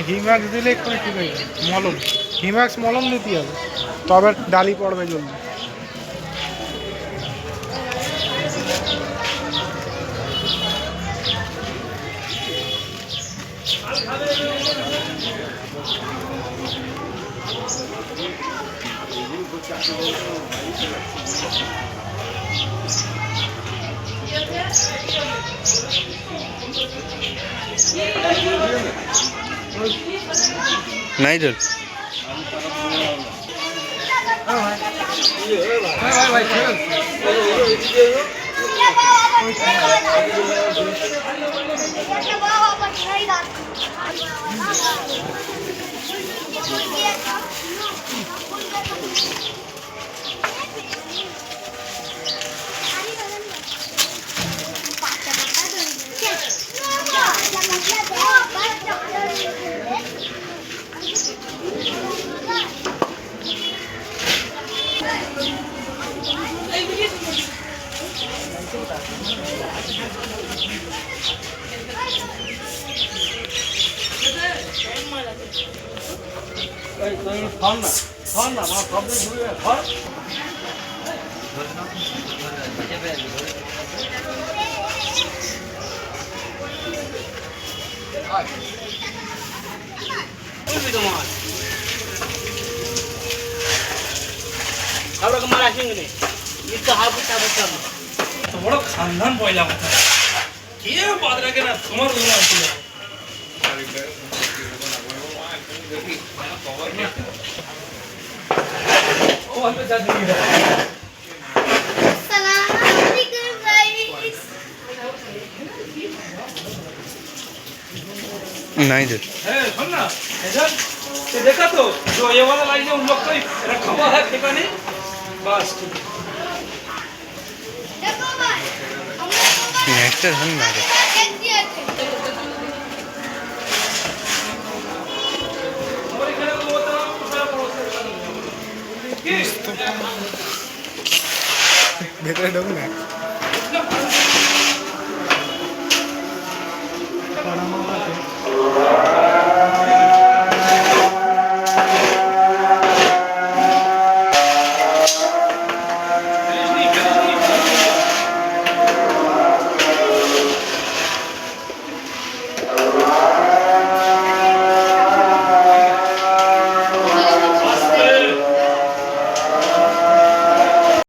হিম্যাক্স দিলে এক্ষুনি ঠিক হয়ে যাবে। মলম, হিম্যাক্স মলম দিতে হবে, তবে ডালি পড়বে জলদি। নাইজেল বড় খানদান পয়লা কথা কে বাদ রাখে না তোমার ছিল नाइजर सुन ना इधर देखा तो जो ये वाला लाइन है उन लोग को रखा हुआ है ठिकाने बस नेक्स्ट हम ना ভেতরে ঢোক না।